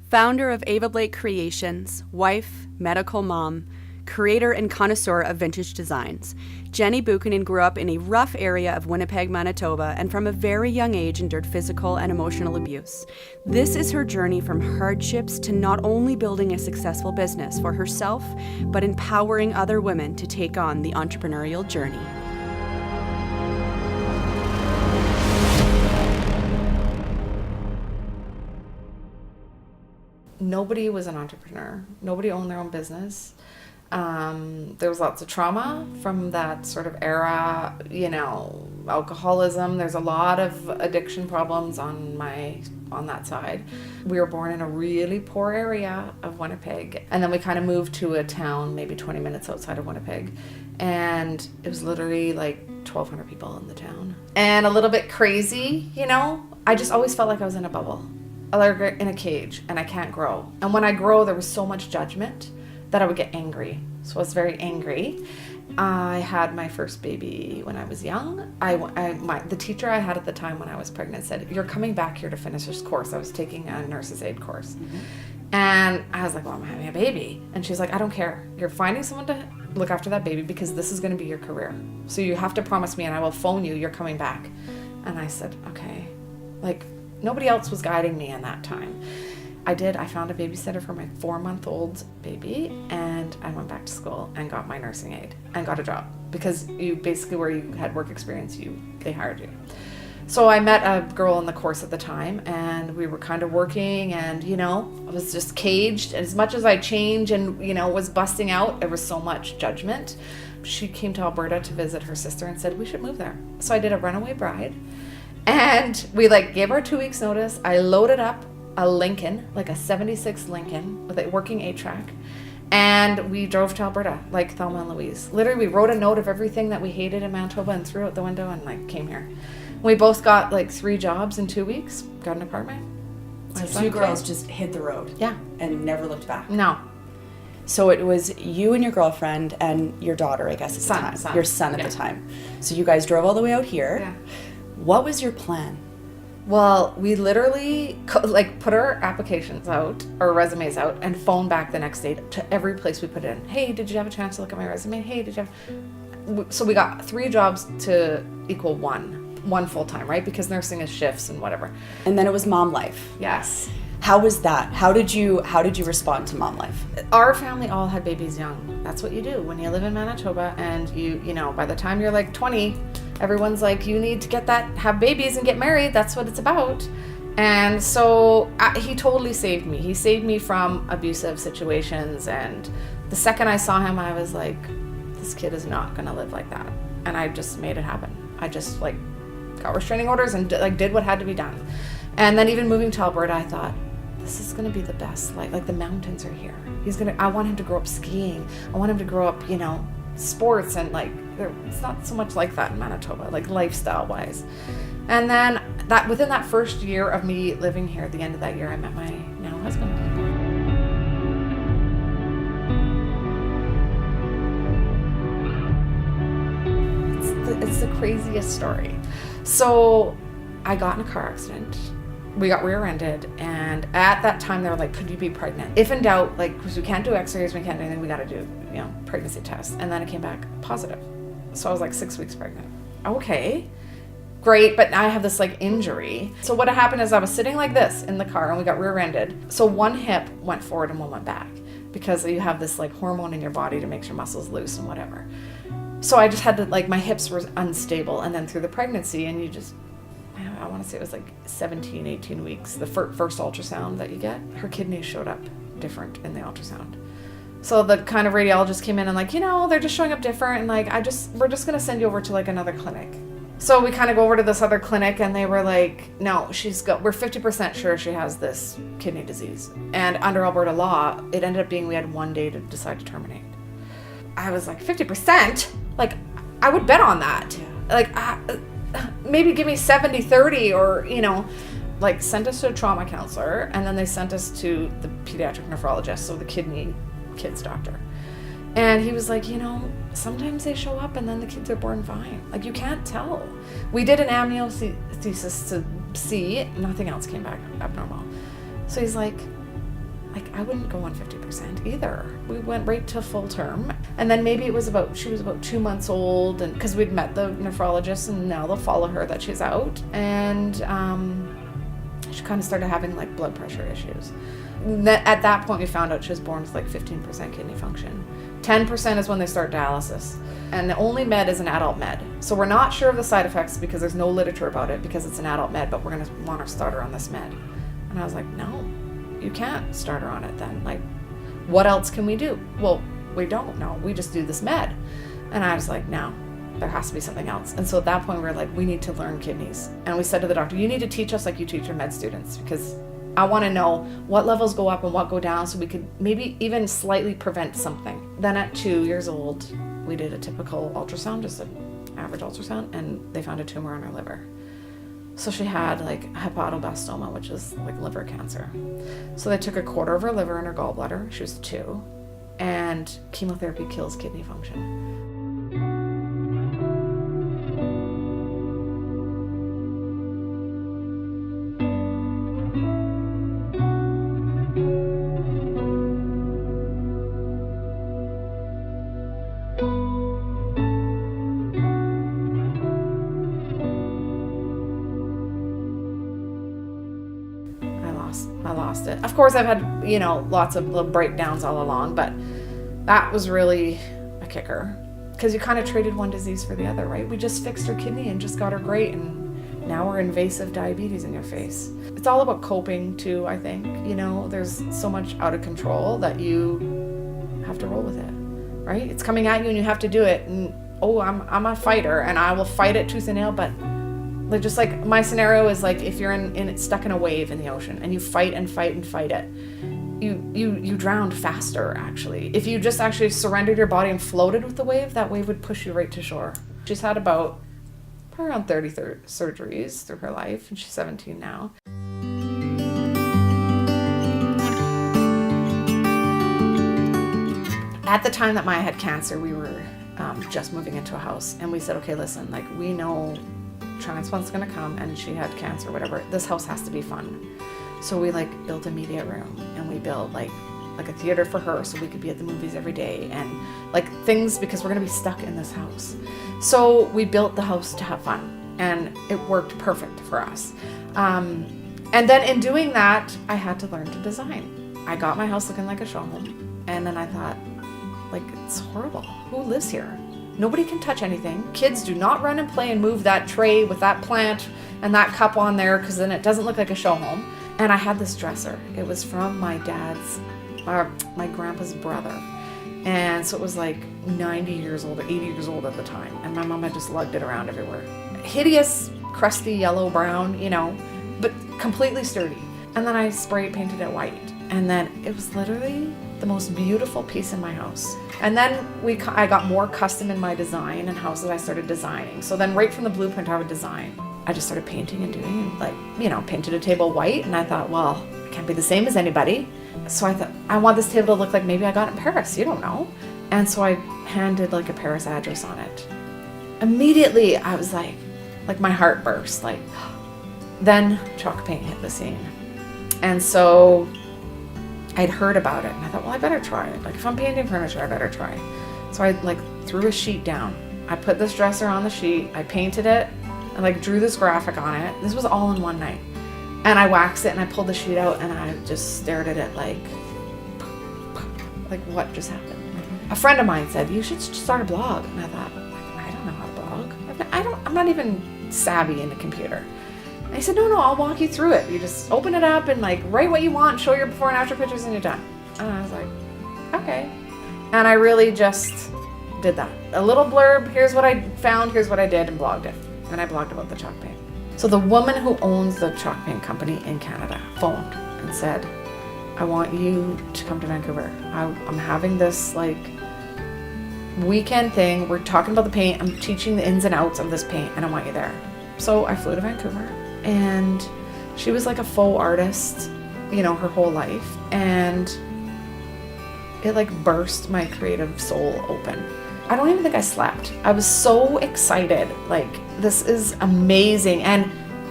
Founder of Ava Blake Creations, wife, medical mom, creator and connoisseur of vintage designs, Jenny Pyykonen grew up in a rough area of Winnipeg, Manitoba, and from a very young age endured physical and emotional abuse. This is her journey from hardships to not only building a successful business for herself, but empowering other women to take on the entrepreneurial journey. Nobody was an entrepreneur. Nobody owned their own business. There was lots of trauma from that sort of era, alcoholism. There's a lot of addiction problems on that side. We were born in a really poor area of Winnipeg. And then we kind of moved to a town maybe 20 minutes outside of Winnipeg. And it was literally like 1,200 people in the town. And a little bit crazy, I just always felt like I was in a bubble. Like in a cage, and I can't grow. And when I grow, there was so much judgment that I would get angry. So I was very angry. I had my first baby when I was young. The teacher I had at the time when I was pregnant said, "You're coming back here to finish this course." I was taking a nurse's aid course. Mm-hmm. And I was like, "Well, I'm having a baby." And she's like, "I don't care. You're finding someone to look after that baby because this is going to be your career. So you have to promise me and I will phone you, you're coming back." And I said, "Okay." Nobody else was guiding me in that time. I found a babysitter for my 4-month-old baby, and I went back to school and got my nursing aid and got a job because you basically, where you had work experience, they hired you. So I met a girl in the course at the time, and we were kind of working, and I was just caged. As much as I changed and was busting out, there was so much judgment. She came to Alberta to visit her sister and said we should move there. So I did a runaway bride. And we gave our 2 weeks notice. I loaded up a Lincoln, a 76 Lincoln with a working 8-track. And we drove to Alberta, like Thelma and Louise. Literally, we wrote a note of everything that we hated in Manitoba and threw out the window and came here. We both got 3 jobs in 2 weeks, got an apartment. So two girls just hit the road. Yeah. And never looked back. No. So it was you and your girlfriend and your daughter, I guess, at the time. Son. Your son at the time. So you guys drove all the way out here. Yeah. What was your plan? Well, we literally put our applications out, our resumes out, and phoned back the next day to every place we put it in. "Hey, did you have a chance to look at my resume? Hey, did you have..." So we got 3 jobs to equal one full-time, right? Because nursing is shifts and whatever. And then it was mom life. Yes. How was that? How did you respond to mom life? Our family all had babies young. That's what you do when you live in Manitoba, and by the time you're 20, everyone's like, you need to have babies and get married. That's what it's about. And so he totally saved me. He saved me from abusive situations. And the second I saw him, I was like, this kid is not going to live like that. And I just made it happen. I just got restraining orders and did what had to be done. And then even moving to Alberta, I thought, this is going to be the best life. The mountains are here. I want him to grow up skiing. I want him to grow up, sports, and it's not so much like that in Manitoba, lifestyle wise. And then within that first year of me living here, at the end of that year, I met my now husband. It's the craziest story. So I got in a car accident. We got rear-ended, and at that time they were like, "Could you be pregnant? If in doubt, because we can't do x-rays, we can't do anything, we got to do, pregnancy tests." And then it came back positive. So I was 6 weeks pregnant. Okay, great, but now I have this injury. So what happened is I was sitting like this in the car, and we got rear-ended. So one hip went forward and one went back because you have this hormone in your body to make your muscles loose and whatever. So I just had to, my hips were unstable, and then through the pregnancy, and I want to say it was 17, 18 weeks, the first ultrasound that you get, her kidneys showed up different in the ultrasound. So the kind of radiologist came in and they're just showing up different, and we're just going to send you over to another clinic. So we kind of go over to this other clinic, and they were like, "No, we're 50% sure she has this kidney disease." And under Alberta law, it ended up being we had 1 day to decide to terminate. I was 50%? I would bet on that. Maybe give me 70-30, or sent us to a trauma counselor, and then they sent us to the pediatric nephrologist, so the kids doctor. And he was like, sometimes they show up and then the kids are born fine. You can't tell. We did an amniocentesis to see, nothing else came back abnormal. So he's like, like I wouldn't go on 50% either. We went right to full term. And then maybe she was about 2 months old, and because we'd met the nephrologist and now they'll follow her that she's out. And she kind of started having like blood pressure issues. At that point we found out she was born with like 15% kidney function. 10% is when they start dialysis. And the only med is an adult med. So we're not sure of the side effects because there's no literature about it because it's an adult med, but we're going to want to start her on this med. And I was like, no, you can't start her on it then. Like, what else can we do? Well, we don't know. We just do this med. And I was like, no, there has to be something else. And so at that point we were like, we need to learn kidneys. And we said to the doctor, you need to teach us like you teach your med students, because I want to know what levels go up and what go down so we could maybe even slightly prevent something. Then at 2 years old, we did a typical ultrasound, just an average ultrasound, and they found a tumor on her liver. So she had like hepatoblastoma, which is like liver cancer. So they took a quarter of her liver and her gallbladder. She was 2, and chemotherapy kills kidney function. I lost it. Of course, I've had, lots of little breakdowns all along, but that was really a kicker because you kind of traded one disease for the other, right? We just fixed her kidney and just got her great, and now we're invasive diabetes in your face. It's all about coping too, I think. There's so much out of control that you have to roll with it, right? It's coming at you and you have to do it. And I'm a fighter and I will fight it tooth and nail, but just like my scenario is like if you're stuck in a wave in the ocean and you fight and fight and fight it, you drowned faster actually. If you just actually surrendered your body and floated with the wave, that wave would push you right to shore. She's had about around 30 surgeries through her life, and she's 17 now. At the time that Maya had cancer, we were just moving into a house, and we said, okay, listen, like we know transplant's gonna come and she had cancer, whatever, this house has to be fun. So we built a media room, and we built like a theater for her so we could be at the movies every day, and things, because we're gonna be stuck in this house. So we built the house to have fun, and it worked perfect for us. And then in doing that, I had to learn to design. I got my house looking like a show home, and then I thought, it's horrible. Who lives here? Nobody can touch anything. Kids do not run and play and move that tray with that plant and that cup on there, because then it doesn't look like a show home. And I had this dresser. It was from my grandpa's brother. And so it was 90 years old or 80 years old at the time. And my mom had just lugged it around everywhere. Hideous, crusty, yellow, brown, but completely sturdy. And then I spray painted it white. And then it was literally the most beautiful piece in my house. And then I got more custom in my design and houses I started designing. So then right from the blueprint I would design, I just started painting and doing, painted a table white, and I thought, well, it can't be the same as anybody. So I thought, I want this table to look like maybe I got it in Paris, you don't know. And so I handed a Paris address on it. Immediately I was like my heart burst, then chalk paint hit the scene. And so I'd heard about it, and I thought, well, I better try it. If I'm painting furniture, I better try. So I threw a sheet down. I put this dresser on the sheet, I painted it, and drew this graphic on it. This was all in one night. And I waxed it, and I pulled the sheet out, and I just stared at it like what just happened? Mm-hmm. A friend of mine said, you should start a blog. And I thought, I don't know how to blog. I'm not even savvy in the computer. And he said, no, I'll walk you through it. You just open it up and write what you want, show your before and after pictures, and you're done. And I was like, okay. And I really just did that. A little blurb, here's what I found, here's what I did, and blogged it. And I blogged about the chalk paint. So the woman who owns the chalk paint company in Canada phoned and said, I want you to come to Vancouver. I'm having this weekend thing. We're talking about the paint. I'm teaching the ins and outs of this paint, and I want you there. So I flew to Vancouver. And she was a faux artist, her whole life. And it burst my creative soul open. I don't even think I slept. I was so excited. This is amazing. And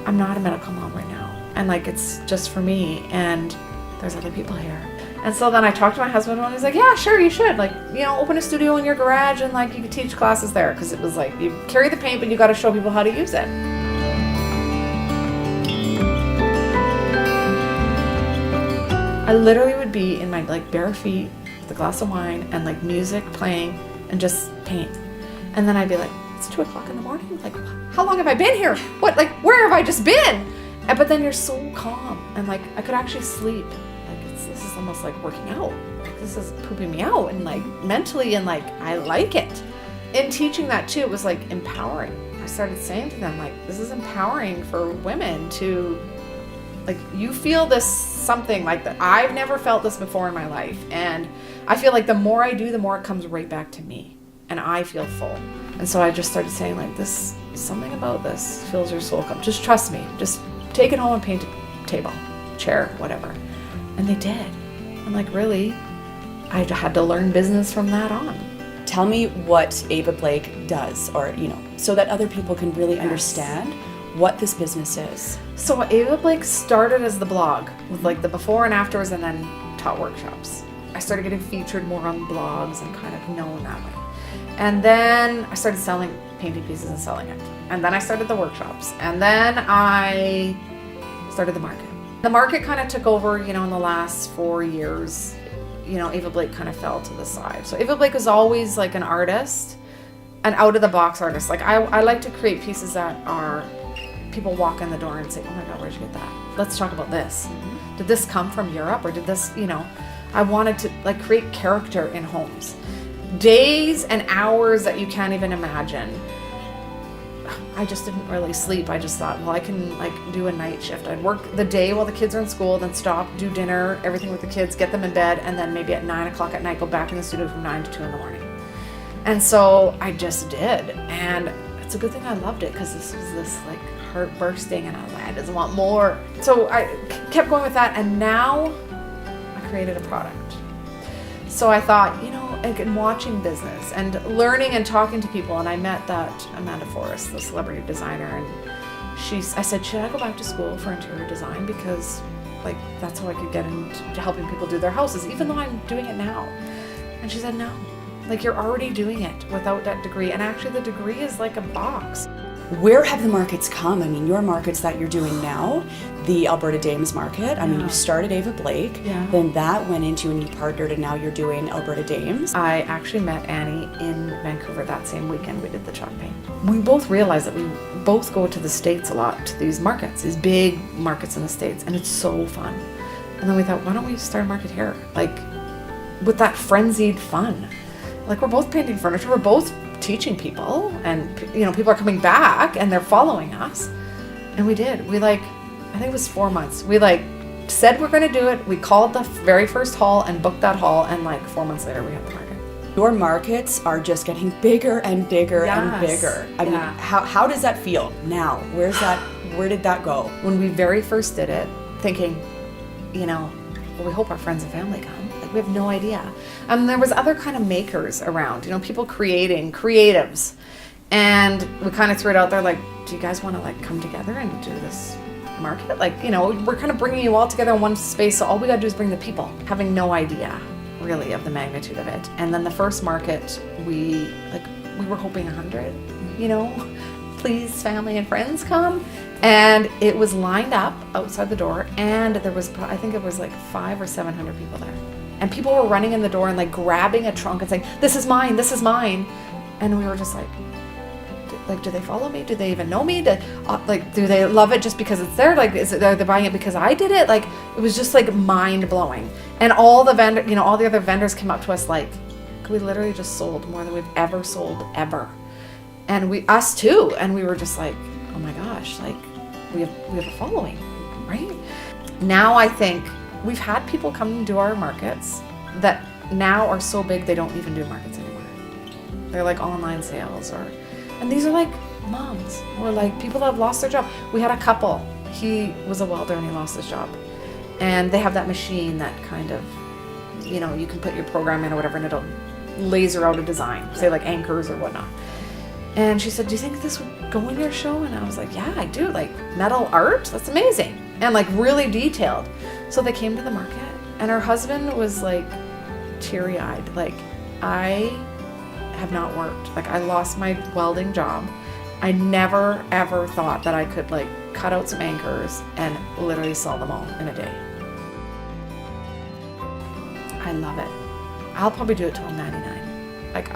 I'm not a medical mom right now. And it's just for me. And there's other people here. And so then I talked to my husband and he's like, yeah, sure, you should. Like, open a studio in your garage and like you could teach classes there. Because it was like, you carry the paint, but you got to show people how to use it. I literally would be in my like bare feet with a glass of wine and like music playing and just paint. And then I'd be like, it's 2 o'clock in the morning. Like, how long have I been here? What, like, where have I just been? But then you're so calm and like I could actually sleep. This is almost like working out. This is pooping me out and like mentally, and like I like it. In teaching that too, it was like empowering. I started saying to them like, this is empowering for women to like, you feel this something like that. I've never felt this before in my life, and I feel like the more I do, the more it comes right back to me, and I feel full. And so I just started saying like, this, something about this fills your soul cup. Just trust me. Just take it home and paint a table, chair, whatever. And they did. I'm like, really? I had to learn business from that on. Tell me what Ava Blake does, or, so that other people can really understand what this business is. So Ava Blake started as the blog with like the before and afters, and then taught workshops. I started getting featured more on blogs and kind of known that way. And then I started selling painting pieces and selling it. And then I started the workshops. And then I started the market. The market kind of took over, in the last 4 years. Ava Blake kind of fell to the side. So Ava Blake was always like an artist, an out-of-the-box artist. Like I like to create pieces that are, people walk in the door and say, oh my God, where'd you get that? Let's talk about this. Mm-hmm. Did this come from Europe, or did this, I wanted to like create character in homes. Days and hours that you can't even imagine. I just didn't really sleep. I just thought, well, I can like do a night shift. I'd work the day while the kids are in school, then stop, do dinner, everything with the kids, get them in bed, and then maybe at 9 o'clock at night, go back in the studio from 9 to 2 in the morning. And so I just did. And it's a good thing I loved it, because this was this like heart bursting, and I was like, I just want more. So I kept going with that, and now I created a product. So I thought, like in watching business and learning and talking to people, and I met that Amanda Forrest, the celebrity designer, and I said, should I go back to school for interior design? Because like that's how I could get into helping people do their houses, even though I'm doing it now. And she said, no, like you're already doing it without that degree. And actually the degree is like a box. Where have the markets come? I mean, your markets that you're doing now, the Alberta Dames market. I mean, you started Ava Blake, then that went into, and you partnered, and now you're doing Alberta Dames. I actually met Annie in Vancouver that same weekend we did the chalk paint. We both realized that we both go to the States a lot, to these markets, these big markets in the States, and it's so fun. And then we thought, why don't we start a market here? Like, with that frenzied fun. Like, we're both painting furniture, we're both teaching people, and people are coming back and they're following us. And we did. I think it was 4 months. We said we're going to do it. We called the very first hall and booked that hall, and 4 months later we had the market. Your markets are just getting bigger and bigger and bigger. I mean, how does that feel now? Where did that go? When we very first did it, thinking, well, we hope our friends and family come. We have no idea. There was other kind of makers around, people creating, creatives. And we kind of threw it out there like, do you guys want to come together and do this market? We're kind of bringing you all together in one space. So all we got to do is bring the people, having no idea really of the magnitude of it. And then the first market, we were hoping 100, please family and friends come. And it was lined up outside the door, and there was, I think it was 500 or 700 people there. And people were running in the door and grabbing a trunk and saying, this is mine, this is mine. And we were just do they follow me? Do they even know me? Do they love it just because it's there? Are they buying it because I did it? It was just mind blowing. And all the all the other vendors came up to us we literally just sold more than we've ever sold ever. And us too. And we were just oh my gosh, we have a following, right? Now I think we've had people come and do our markets that now are so big they don't even do markets anymore. They're online sales, and these are moms or people that have lost their job. We had a couple. He was a welder and he lost his job, and they have that machine that kind of, you can put your program in or whatever, and it'll laser out a design, say anchors or whatnot. And she said, do you think this would go in your show? And I was like, yeah, I do. Metal art, that's amazing. And really detailed. So they came to the market, And her husband was like teary-eyed. Like, I have not worked. Like, I lost my welding job. I never ever thought that I could like cut out some anchors and literally sell them all in a day. I love it. I'll probably do it till I'm 99. Like,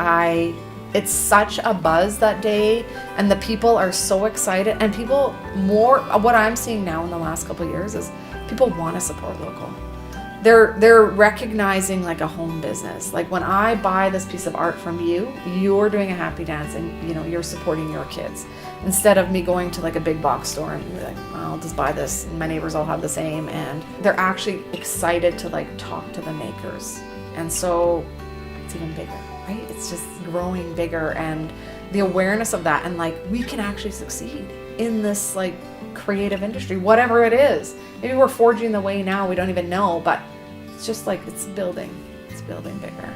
it's such a buzz that day, and the people are so excited, and people more, what I'm seeing now in the last couple of years is people want to support local. They're recognizing like a home business. Like, when I buy this piece of art from you, you're doing a happy dance, and you know, you're supporting your kids, instead of me going to like a big box store and be like, oh, I'll just buy this, and my neighbors all have the same. And they're actually excited to like talk to the makers, and so it's even bigger, right? It's just growing bigger, and the awareness of that, and like, we can actually succeed in this like creative industry, whatever it is. Maybe we're forging the way now, we don't even know, but it's just like, it's building bigger.